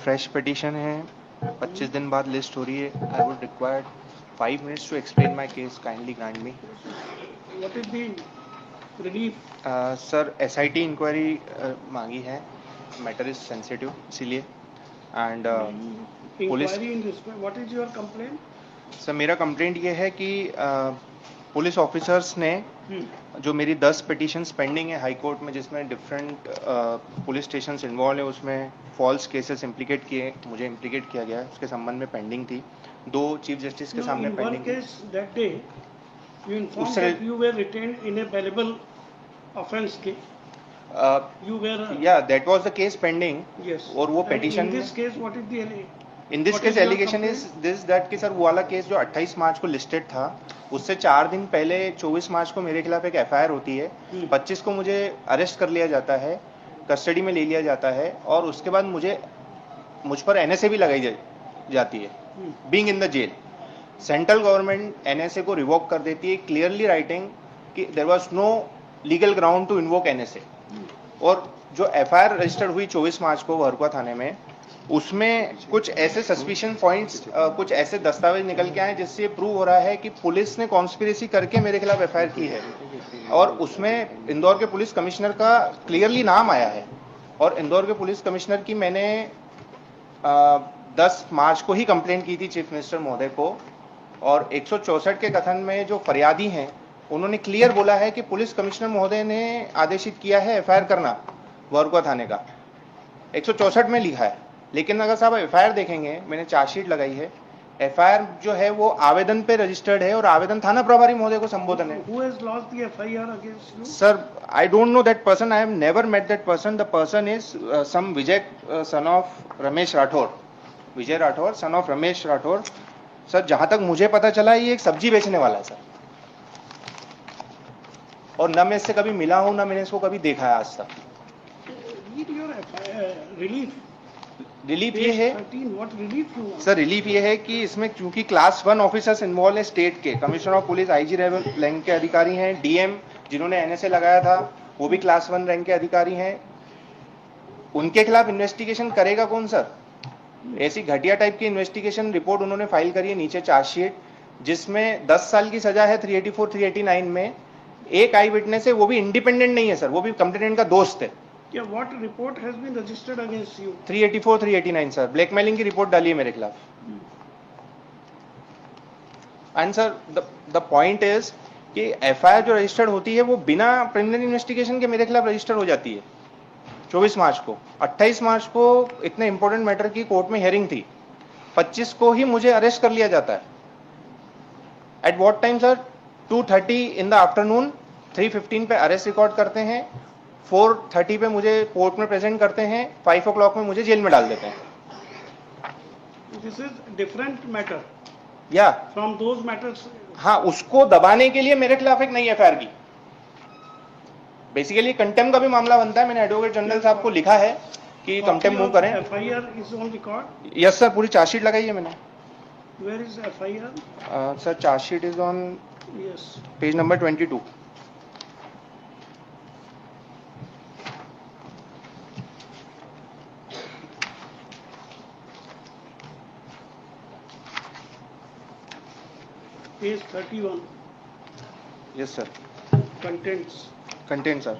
Fresh petition है, 25 दिन बाद लिस्ट हो रही है। I would required 5 minutes to explain my case. Kindly grant me. What is the relief? Sir SIT inquiry मांगी है, मैटर इज सेंसिटिव इसीलिए। And police Inquiry in respect. What is your complaint? Sir मेरा complaint ये है कि police officers ने जो मेरी 10 पिटीशंस पेंडिंग है हाई कोर्ट में, जिसमें डिफरेंट पुलिस स्टेशंस इन्वॉल्व है, उसमें फॉल्स केसेस इम्प्लीकेट किए, मुझे इम्प्लीकेट किया गया है, उसके संबंध में पेंडिंग थी। 2 चीफ जस्टिस के सामने पेंडिंग थी। In one case that day, you informed that you were retained in a bailable offence case. You were. Yeah, that was the case pending. Yes. और वो petition. In this case, what is the? In this case, allegation is this that कि sir वो वाला case जो 28 मार्च को listed था, उससे 4 दिन पहले 24 मार्च को मेरे खिलाफ एक FIR होती है। 25 को मुझे अरेस्ट कर लिया जाता है, कस्टडी में ले लिया जाता है, और उसके बाद मुझ पर NSA भी लगाई जाती है, being in the jail. Central government NSA को रिवोक कर देती है, क्लियरली राइटिंग कि there was no legal ground to invoke NSA। और जो FIR रजिस्टर्ड हुई 24 मार्च को वरकुआ थाने में, उसमें कुछ ऐसे सस्पिशन पॉइंट्स, कुछ ऐसे दस्तावेज निकल के आए जिससे ये प्रूव हो रहा है कि पुलिस ने कॉन्स्पिरेसी करके मेरे खिलाफ FIR की है। और उसमें इंदौर के पुलिस कमिश्नर का क्लियरली नाम आया है, और इंदौर के पुलिस कमिश्नर की मैंने 10 मार्च को ही कंप्लेंट की थी चीफ मिनिस्टर महोदय को। और 164 के कथन में जो फरियादी हैं, उन्होंने क्लियर बोला है कि पुलिस कमिश्नर महोदय ने आदेशित किया है FIR करना वरकुआ थाने का, 164 में लिखा है। लेकिन अगर साहब FIR देखेंगे, मैंने चार्जशीट लगाई है, FIR जो है वो आवेदन पे रजिस्टर्ड है, और आवेदन थाना प्रभारी महोदय को संबोधन है। Who has lodged the FIR against you? Sir, I don't know that person. I have never met that person. The person is some Vijay, son of Ramesh Rathore. Vijay Rathore, son of Ramesh Rathore. Sir जहां तक मुझे पता चला, ये एक सब्जी बेचने वाला है सर, और न मैं इससे कभी मिला हूं, न मैंने इसको कभी देखा है आज तक। रिलीफ ये है सर, रिलीफ ये है कि इसमें क्योंकि क्लास 1 ऑफिसर्स इन्वॉल्व है स्टेट के, commissioner of police IG rank के अधिकारी हैं, DM जिन्होंने NSA लगाया था वो भी क्लास 1 रैंक के अधिकारी हैं। उनके खिलाफ इन्वेस्टिगेशन करेगा कौन सर? ऐसी घटिया टाइप की इन्वेस्टिगेशन रिपोर्ट उन्होंने फाइल करी है नीचे चार्जशीट, जिसमें 10 साल की सजा है 384 389 में। एक आई विटनेस है, वो भी इंडिपेंडेंट नहीं है सर, वो भी कंप्लेनेंट का दोस्त है। What report has been registered against you? 384 389 sir, blackmailing की रिपोर्ट डाली है मेरे खिलाफ। And sir the point is कि FIR जो रजिस्टर्ड होती है वो बिना प्रिलिमिनरी इन्वेस्टिगेशन के मेरे खिलाफ रजिस्टर हो जाती है 24 मार्च को। 28 मार्च को इतने इंपॉर्टेंट मैटर की कोर्ट में हियरिंग थी, 25 को ही मुझे अरेस्ट कर लिया जाता है। At what time sir? 2:30 in the afternoon, 3:15 पे अरेस्ट रिकॉर्ड करते हैं, 4:30 पे मुझे कोर्ट में प्रेजेंट करते हैं, 5 o'clock में मुझे जेल में डाल देते हैं। This is different matter. या From those matters. हाँ, उसको दबाने के लिए मेरे खिलाफ एक नई FIR की, बेसिकली कंटेम्प्ट का भी मामला बनता है। मैंने एडवोकेट जनरल साहब को लिखा है कि कंटेम्प्ट मूव करें। FIR is on record? Yes sir, पूरी चार्जशीट लगाई है मैंने। Where is FIR? Sir chargesheet is on page number 22। Page 31. Yes sir. Contents. Content sir.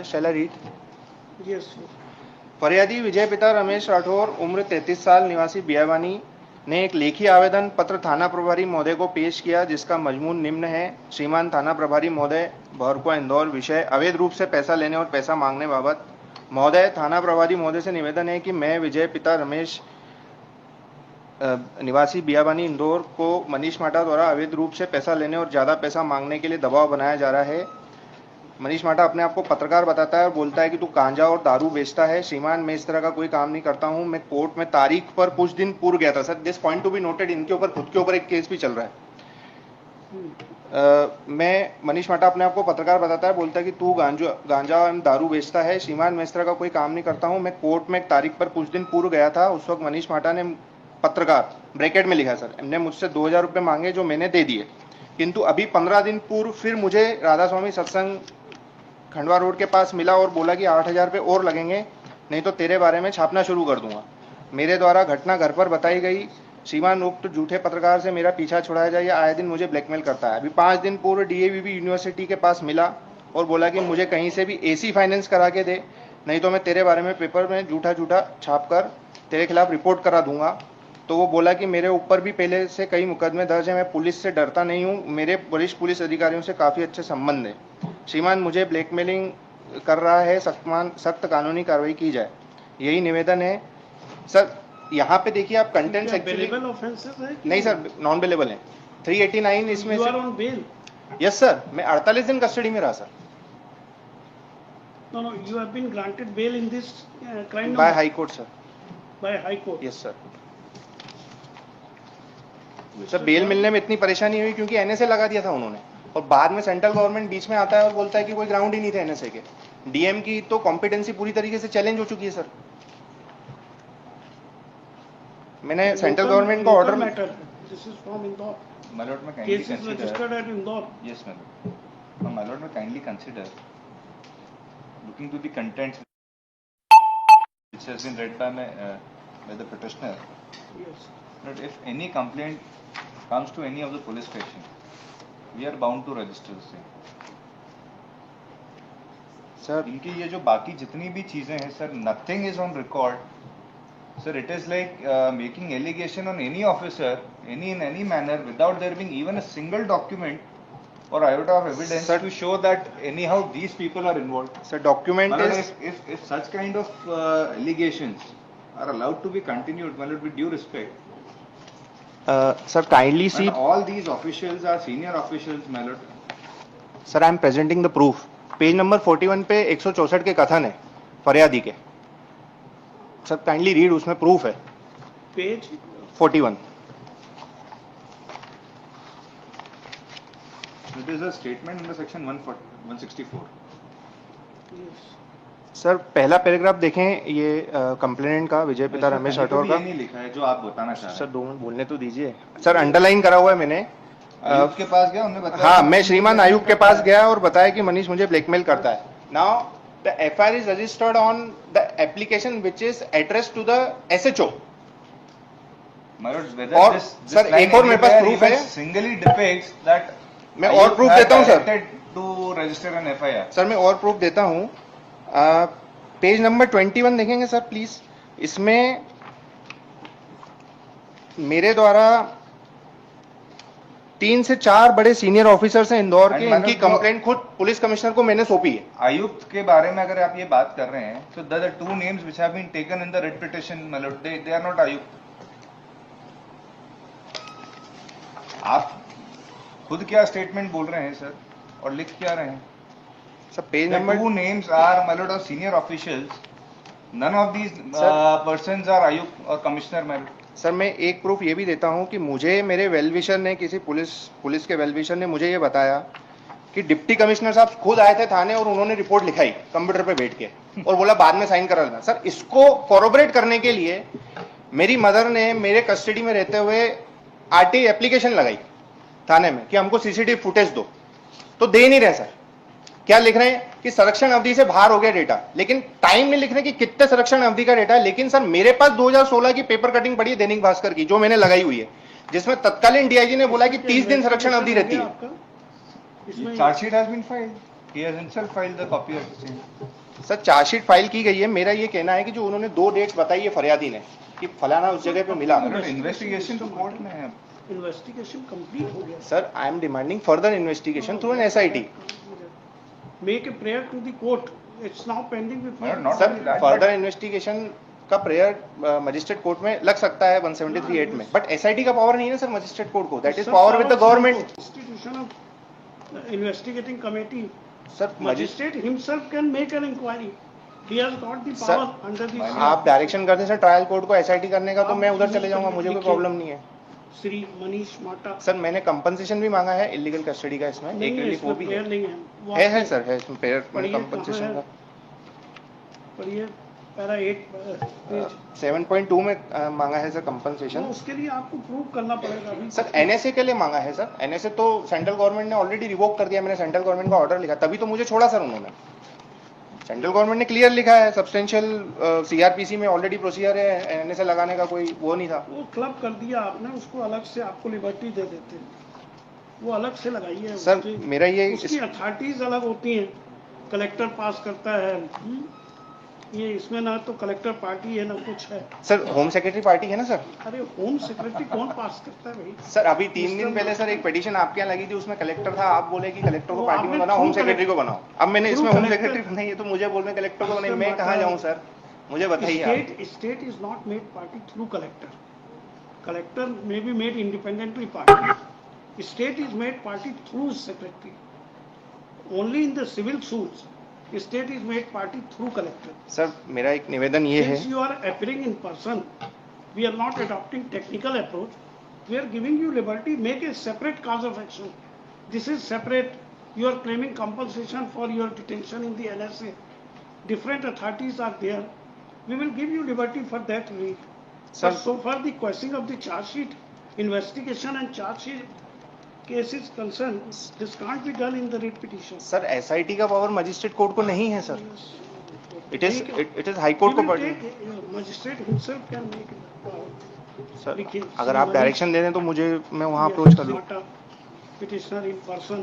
Shall I read? Yes sir. फरियादी विजय पिता रमेश राठौर, उम्र 33 साल, निवासी बियावानी, ने एक लेखी आवेदन पत्र थाना प्रभारी महोदय को पेश किया, जिसका मजमून निम्न है। श्रीमान थाना प्रभारी महोदय, भरकुआ इंदौर, विषय अवैध रूप से पैसा लेने और पैसा मांगने बाबत। महोदय, थाना प्रभारी महोदय से निवेदन है कि मैं विजय पिता रमेश निवासी बियाबानी इंदौर को मनीष माटा द्वारा अवैध रूप से पैसा लेने और ज़्यादा पैसा मांगने के लिए दबाव बनाया जा रहा है। मनीष माटा अपने आप को पत्रकार बताता है और बोलता है कि तू गांजा और दारू बेचता है। श्रीमान, मैं इस तरह का कोई काम नहीं करता हूं। मैं कोर्ट में तारीख पर कुछ दिन पूर्व गया था। Sir, this point to be noted, इनके ऊपर खुद के ऊपर एक केस भी चल रहा है। मैं मनीष माटा अपने आप को पत्रकार बताता है, बोलता है कि तू गांजा एवं दारू बेचता है। श्रीमान, मैं इस तरह का कोई काम नहीं करता हूँ। मैं कोर्ट में एक तारीख पर कुछ दिन पूर्व गया था। उस वक्त मनीष माटा ने, पत्रकार ब्रैकेट में लिखा सर, ने मुझसे 2000 रुपये मांगे जो मैंने दे दिए, किंतु अभी 15 दिन पूर्व फिर मुझे राधा स्वामी सत्संग खंडवा रोड के पास मिला और बोला कि 8000 रुपये और लगेंगे। नहीं तो तेरे बारे में छापना शुरू कर दूंगा। मेरे द्वारा घटना घर पर बताई गई। श्रीमान उक्त झूठे पत्रकार से मेरा पीछा छुड़ाया जाए, या आए दिन मुझे ब्लैकमेल करता है। अभी 5 दिन पूर्व डीएवीबी यूनिवर्सिटी के पास मिला और बोला कि मुझे कहीं से भी एसी फाइनेंस करा के दे, नहीं तो मैं तेरे बारे में पेपर में झूठा छाप कर तेरे खिलाफ रिपोर्ट करा दूंगा। तो वो बोला कि मेरे ऊपर भी पहले से कई मुकदमे दर्ज है, मैं पुलिस से डरता नहीं हूँ, मेरे वरिष्ठ पुलिस अधिकारियों से काफ़ी अच्छे संबंध है। श्रीमान मुझे ब्लैकमेलिंग कर रहा है, सख्त कानूनी कार्रवाई की जाए, यही निवेदन है। सर यहाँ पे देखिए आप कंटेंट्स एक्चुअली नहीं सर, नॉन बेलेबल है। 389 इसमें से। यस सर, मैं 48 दिन कस्टडी में रहा sir. No, you have been granted bail in this crime by High Court sir. By High Court. Yes sir. Sir bail मिलने में इतनी परेशानी हुई क्योंकि एनएसए लगा दिया था उन्होंने, और बाद में सेंट्रल गवर्नमेंट बीच में आता है और बोलता है कि कोई ग्राउंड ही नहीं थे एनएसए के। डीएम की तो कॉम्पिटेंसी पूरी तरीके से चैलेंज हो चुकी है सर। मैंने सेंट्रल गवर्नमेंट को order This is from Indore. My lord, may kindly Case is consider. registered at Indore. Yes, my lord. No, my lord, may kindly consider looking to the content which has been read by the petitioner. Yes. That if any complaint comes to any of the police station, we are bound to register the same. Sir इनकी ये जो बाकी जितनी भी चीजें हैं sir, nothing is on record. Sir, it is like making allegation on any officer, in any manner, without there being even a single document or iota of evidence Sir, to show that anyhow these people are involved. Sir document My lord, is if such kind of allegations are allowed to be continued, my lord, with due respect, sir kindly C and all these officials are senior officials, my lord. Sir I am presenting the proof. Page number 41 पे 164 के कथन है फरियादी के। Sir kindly read, उसमें proof है। Page 41। It is a statement under section 164. yes. Sir पहला paragraph देखें, ये कंप्लेनेंट का विजय पिता इसमें रमेश कहीं पे राठौर भी का। ये नहीं लिखा है जो आप बताना चाह रहे सर हैं। 2 मिनट बोलने तो दीजिए सर। अंडरलाइन करा हुआ है मैंने। आयुक्त के पास गया, उन्होंने बताया। हाँ, मैं श्रीमान आयुक्त के पास गया और बताया कि मनीष मुझे ब्लैकमेल करता है। Now the FIR is registered on the application which is addressed to the SHO. और सर एक और मेरे पास प्रूफ है, सिंगली डिपिक्ट्स दैट मैं और प्रूफ देता हूं sir. To register an FIR. Sir मैं और प्रूफ देता हूं। पेज नंबर 21 देखेंगे सर प्लीज। इसमें मेरे द्वारा 3 से 4 बड़े सीनियर ऑफिसर्स हैं इंदौर के, इनकी कंप्लेंट खुद पुलिस कमिश्नर को मैंने सौंपी है। आयुक्त के बारे में अगर आप ये बात कर रहे हैं तो the 2 names which have been taken in the writ petition, मतलब दे आर नॉट आयुक्त। आप खुद क्या स्टेटमेंट बोल रहे हैं सर और लिख क्या रहे हैं? Sir page The number 2 names are my lord of senior officials. None of these persons are आयुक्त और कमिश्नर, my lord. सर मैं एक प्रूफ ये भी देता हूं कि मुझे मेरे वेलविशर ने, किसी पुलिस के वेलविशर ने मुझे ये बताया कि डिप्टी कमिश्नर साहब खुद आए थे थाने और उन्होंने रिपोर्ट लिखाई कंप्यूटर पे बैठ के और बोला बाद में साइन करा लेना। सर इसको कॉरोबरेट करने के लिए मेरी मदर ने मेरे कस्टडी में रहते हुए आरटीआई एप्लीकेशन लगाई थाने में कि हमको सीसीटीवी फुटेज दो, तो दे नहीं रहे सर। क्या लिख रहे हैं कि संरक्षण अवधि से बाहर हो गया डेटा, लेकिन टाइम नहीं लिख रहे कि कितने संरक्षण अवधि का डेटा है। लेकिन सर मेरे पास 2016 की पेपर कटिंग पड़ी है दैनिक भास्कर की, जो मैंने लगाई हुई है, जिसमें तत्कालीन डीआईजी ने बोला कि 30 दिन संरक्षण अवधि रहती है। Chargesheet has been filed, he has himself filed the copy of the same. Sir chargesheet file की गई है। मेरा ये कहना है कि जो उन्होंने 2 डेट्स बताई है फरियादी ने कि फलाना उस जगह पे मिला। इन्वेस्टिगेशन तो कोर्ट में है। इन्वेस्टिगेशन कंप्लीट हो गया। Sir I am demanding further investigation through an SIT. Make a prayer to the court. It's now pending before. Not sir only that, further but investigation का प्रेयर मजिस्ट्रेट कोर्ट में लग सकता है 173(8) में, but SIT का power नहीं है ना सर मजिस्ट्रेट कोर्ट को। That is power with the government. Institution of investigating committee. Sir Magistrate himself can make an inquiry. He has got the Sir, power under the आप direction करते हैं sir trial court को SIT करने का, तो मैं उधर चले जाऊंगा, मुझे कोई प्रॉब्लम नहीं है। श्री मनीष माटा। सर मैंने कंपनसेशन भी मांगा है इलीगल कस्टडी का, इसमें एक रिलीफ वो भी है। नहीं है सर, है इसमें पेयर कंपनसेशन का। पर ये पैरा 8 पेज 7.2 में मांगा है सर कंपनसेशन। उसके लिए आपको प्रूव करना पड़ेगा अभी। सर एनएसए के लिए मांगा है सर। एनएसए तो सेंट्रल गवर्नमेंट ने ऑलरेडी रिवोक कर दिया, मैंने सेंट्रल गवर्नमेंट का ऑर्डर लिखा, तभी तो मुझे छोड़ा सर उन्होंने। सेंट्रल गवर्नमेंट ने क्लियर लिखा है, सब्सटेंशियल सीआरपीसी में ऑलरेडी प्रोसीजर है, एनएसए लगाने का कोई वो नहीं था। वो क्लब कर दिया आपने, उसको अलग से आपको लिबर्टी दे देते हैं, वो अलग से लगाइए। सर मेरा ये उसकी अथॉरिटीज अलग होती हैं, कलेक्टर पास करता है। ये इसमें ना तो कलेक्टर पार्टी है ना कुछ है। सर होम सेक्रेटरी पार्टी है ना सर? अरे होम सेक्रेटरी कौन पास करता है भाई? सर अभी 3 दिन पहले सर एक पिटीशन आपके यहाँ लगी थी, उसमें कलेक्टर था, आप बोले कि कलेक्टर को पार्टी में बनाओ, होम सेक्रेटरी को बनाओ। अब मैंने इसमें होम सेक्रेटरी नहीं है तो मुझे बोल रहे कलेक्टर को बनाइए, मैं कहाँ जाऊँ सर, मुझे बताइए। State is not made party through collector, collector may be made independently party, state is made party through secretary, only in the civil suits state is made party through collector. Sir मेरा एक निवेदन ये है, Since you are appearing in person, we are not adopting technical approach, we are giving you liberty, make a separate cause of action. This is separate, you are claiming compensation for your detention in the NSA, different authorities are there, we will give you liberty for that relief. But so far the questioning of the charge sheet, investigation and charge sheet case is concerned, this can't be done in the writ petition. Sir SIT का power magistrate court को नहीं है sir, it is high court को party. Magistrate himself can make it. सर अगर आप direction दे दें तो मुझे, मैं वहाँ अप्रोच कर लूँ। Petitioner in person,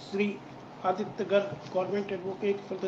Sri Aditya Garg, Government Advocate for the